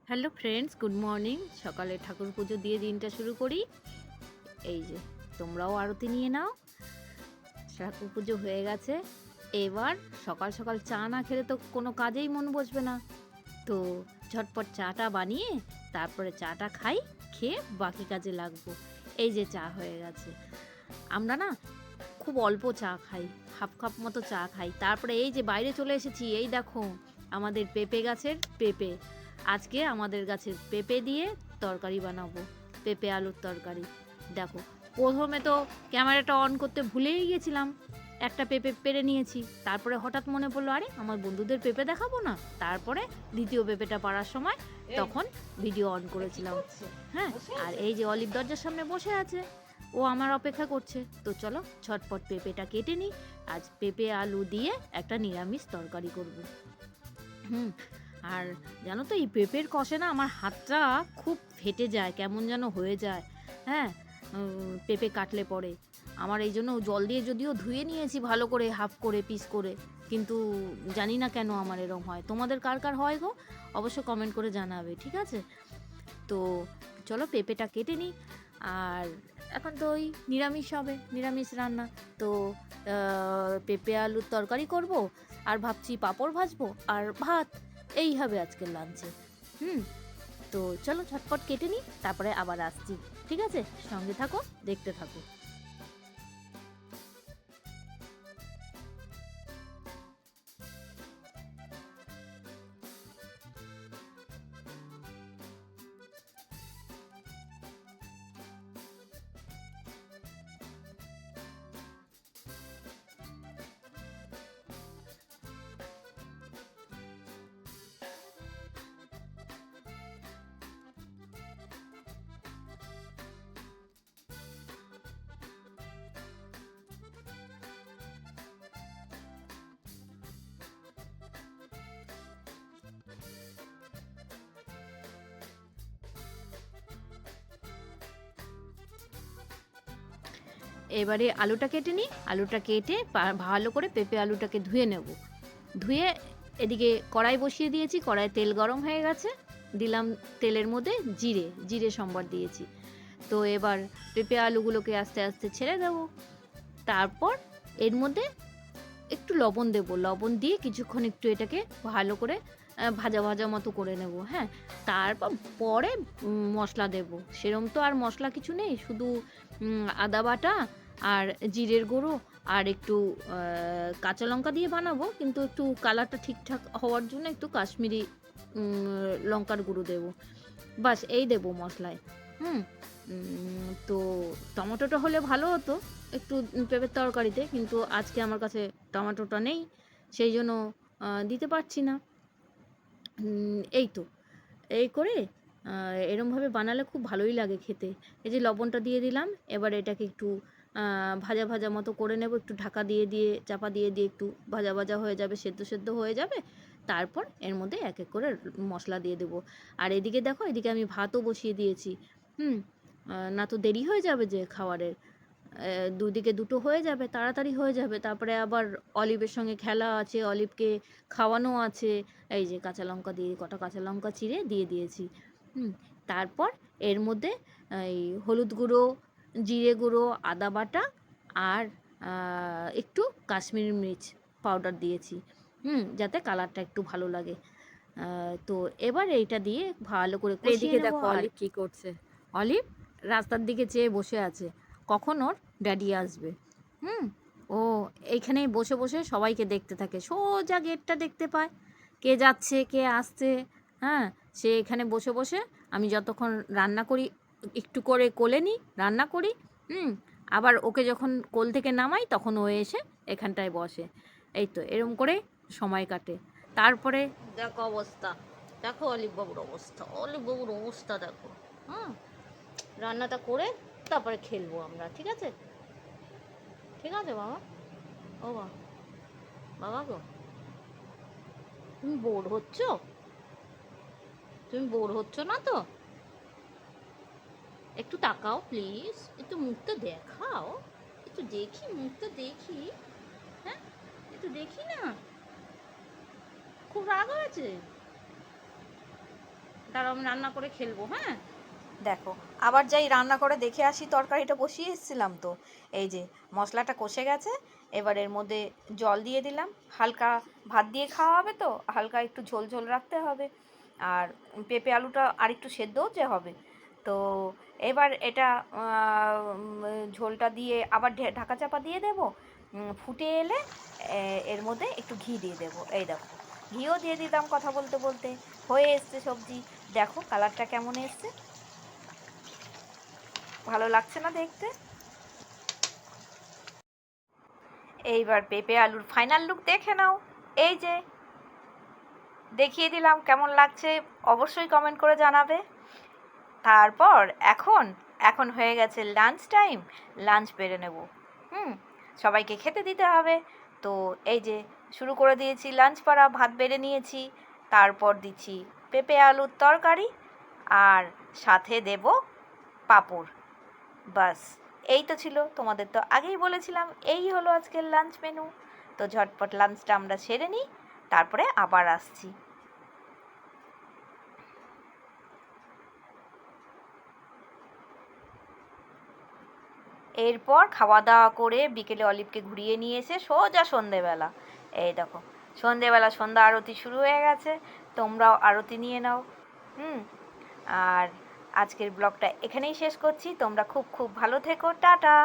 Hello friends, good morning. সকালে ঠাকুর পুজো দিয়ে দিনটা শুরু করি। এই যে তোমরাও আরতি নিয়ে নাও। ঠাকুর পুজো হয়ে গেছে। এবার সকাল সকাল চা না খেলে তো কোনো কাজেই মন বসবে না। তো ঝটপট চাটা বানিয়ে তারপরে চাটা খাই, খেয়ে বাকি কাজে লাগবো। এই যে চা হয়ে গেছে। আমরা না খুব অল্প চা খাই, হাফ কাপ মতো চা খাই। তারপরে এই যে বাইরে চলে এসেছি, এই দেখো আমাদের পেঁপে গাছের পেঁপে। আজকে আমাদের গাছের পেঁপে দিয়ে তরকারি বানাবো, পেঁপে আলুর তরকারি। দেখো, প্রথমে তো ক্যামেরাটা অন করতে ভুলেই গেছিলাম, একটা পেঁপে পেরে নিয়েছি। তারপরে হঠাৎ মনে পড়লো, আরে আমার বন্ধুদের পেঁপে দেখাবো না। তারপরে দ্বিতীয় পেঁপেটা পাড়ার সময় তখন ভিডিও অন করেছিলাম। হ্যাঁ, আর এই যে অলিভ দরজার সামনে বসে আছে, ও আমার অপেক্ষা করছে। তো চলো ঝটপট পেঁপেটা কেটে নিই। আজ পেঁপে আলু দিয়ে একটা নিরামিষ তরকারি করব। আর জানো তো, এই পেঁপের কষে না আমার হাতটা খুব ফেটে যায়, কেমন যেন হয়ে যায়। হ্যাঁ, পেঁপে কাটলে পরে আমার এই জন্য জল দিয়ে যদিও ধুয়ে নিয়েছি ভালো করে, হাফ করে পিস করে, কিন্তু জানি না কেন আমার এরকম হয়। তোমাদের কার কার হয় গো, অবশ্য কমেন্ট করে জানাবে, ঠিক আছে? তো চলো পেঁপেটা কেটে নিই। আর এখন তো ওই নিরামিষ হবে, নিরামিষ রান্না। তো পেঁপে আলুর তরকারি করব, আর ভাবছি পাঁপড় ভাজবো আর ভাত। এই হবে আজকের লাঞ্চে। তো চলো ঝটপট কেটে নিই, তারপরে আবার আসছি। ঠিক আছে, সঙ্গে থাকো, দেখতে থাকো। এবারে আলুটা কেটে নিই। আলুটা কেটে ভালো করে পেঁপে আলুটাকে ধুয়ে নেব। ধুয়ে এদিকে কড়াই বসিয়ে দিয়েছি। কড়াই তেল গরম হয়ে গেছে, দিলাম তেলের মধ্যে জিরে, জিরে সম্বার দিয়েছি। তো এবার পেঁপে আলুগুলোকে আস্তে আস্তে ছেড়ে দেবো। তারপর এর মধ্যে একটু লবণ দেবো। লবণ দিয়ে কিছুক্ষণ একটু এটাকে ভালো করে ভাজা ভাজা মতো করে নেব। হ্যাঁ, তারপর পরে মশলা দেব। সেরম তো আর মশলা কিছু নেই, শুধু আদা বাটা আর জিরের গুঁড়ো আর একটু কাঁচা লঙ্কা দিয়ে বানাবো, কিন্তু একটু কালারটা ঠিকঠাক হওয়ার জন্য একটু কাশ্মীরি লঙ্কার গুঁড়ো দেবো। বাস এই দেবো মশলায়। হুম তো টমেটোটা হলে ভালো হতো একটু পেঁপের তরকারিতে, কিন্তু আজকে আমার কাছে টমেটোটা নেই, সেই জন্য দিতে পারছি না। এই তো এই করে এরমভাবে বানালে খুব ভালোই লাগে খেতে। এই যে লবণটা দিয়ে দিলাম, এবার এটাকে একটু ভাজা ভাজা মতো করে নেব। একটু ঢাকা দিয়ে দিয়ে চাপা দিয়ে দিয়ে একটু ভাজা ভাজা হয়ে যাবে, সেদ্ধ সেদ্ধ হয়ে যাবে। তারপর এর মধ্যে এক এক করে মশলা দিয়ে দেবো। আর এদিকে দেখো, এদিকে আমি ভাতও বসিয়ে দিয়েছি। না তো দেরি হয়ে যাবে যে খাবারের, দুদিকে দুটো হয়ে যাবে, তাড়াতাড়ি হয়ে যাবে। তারপরে আবার অলিভের সঙ্গে খেলা আছে, অলিভকে খাওয়ানো আছে। এই যে কাঁচা লঙ্কা দিয়ে, কটা কাঁচা লঙ্কা চিড়ে দিয়ে দিয়েছি। তারপর এর মধ্যে এই হলুদ গুঁড়ো, জিরে গুঁড়ো, আদা বাটা আর একটু কাশ্মীরি মির্চ পাউডার দিয়েছি, যাতে কালারটা একটু ভালো লাগে। তো এবার এইটা দিয়ে ভালো করে কষিয়ে এদিকে নেবো। দেখো আর অলিভ কি করছে। অলিভ রাস্তার দিকে চেয়ে বসে আছে, কখন ওর ড্যাডি আসবে। হুম ও এইখানেই বসে বসে সবাইকে দেখতে থাকে, সোজা গেটটা দেখতে পায়, কে যাচ্ছে কে আসছে। হ্যাঁ, সে এখানে বসে বসে, আমি যতক্ষণ রান্না করি একটু করে কোলে নিই, রান্না করি। আবার ওকে যখন কোল থেকে নামাই তখন ও এসে এখানটায় বসে। এই তো এরম করে সময় কাটে। তারপরে দেখো অবস্থা, দেখো অলিভ বাবুর অবস্থা, অলিভ বাবুর অবস্থা দেখো। হুম রান্নাটা করে তারপরে খেলবো আমরা, ঠিক আছে? ঠিক আছে বাবা। ও বাবা, বাবা গো, তুমি বোর হচ্ছ? তুমি বোর হচ্ছ না তো? একটু তাকাও প্লিজ, একটু মুখটা দেখাও, একটু দেখি, মুখটা দেখি। হ্যাঁ, একটু দেখি না। খুব রাগ হয়েছে? তারপর আমি রান্না করে খেলবো। হ্যাঁ, দেখো আবার যাই রান্না করে দেখে আসি, তরকারিটা বসিয়ে এসেছিলাম তো, এই যে মশলাটা কষে গেছে। এবার এর মধ্যে জল দিয়ে দিলাম, হালকা ভাত দিয়ে খাওয়া হবে তো হালকা একটু ঝোল ঝোল রাখতে হবে। আর পেঁপে আলুটা আর একটু সেদ্ধ হতে হবে। তো এবার এটা ঝোলটা দিয়ে আবার ঢাকা চাপা দিয়ে দেবো। ফুটে এলে এর মধ্যে একটু ঘি দিয়ে দেবো। এই দেখো ঘিও দিয়ে দিলাম কথা বলতে বলতে। হয়ে এসছে সবজি, দেখো কালারটা কেমন এসছে, ভালো লাগছে না দেখতে? এইবার পেঁপে আলুর ফাইনাল লুক দেখে নাও। এই যে দেখিয়ে দিলাম, কেমন লাগছে অবশ্যই কমেন্ট করে জানাবে। তারপর এখন এখন হয়ে গেছে লাঞ্চ টাইম, লাঞ্চ বেড়ে নেব। হুম, সবাইকে খেতে দিতে হবে। তো এই যে শুরু করে দিয়েছি লাঞ্চ পাড়া, ভাত বেড়ে নিয়েছি, তারপর দিচ্ছি পেঁপে আলুর তরকারি, আর সাথে দেব পাঁপড়। বাস, এই তো ছিল, তোমাদের তো আগেই বলেছিলাম এই হলো আজকের লাঞ্চ মেনু। তো ঝটপট লাঞ্চটা আমরা সেরে নিই, তারপরে আবার আসছি। এরপর খাওয়া দাওয়া করে বিকেলে অলিভকে ঘুরিয়ে নিয়ে এসে সোজা সন্ধেবেলা, এই দেখো সন্ধেবেলা সন্ধ্যা আরতি শুরু হয়ে গেছে, তোমরাও আরতি নিয়ে নাও। হুম, আর আজকের ব্লগটা এখানেই শেষ করছি। তোমরা খুব খুব ভালো থেকো, টাটা।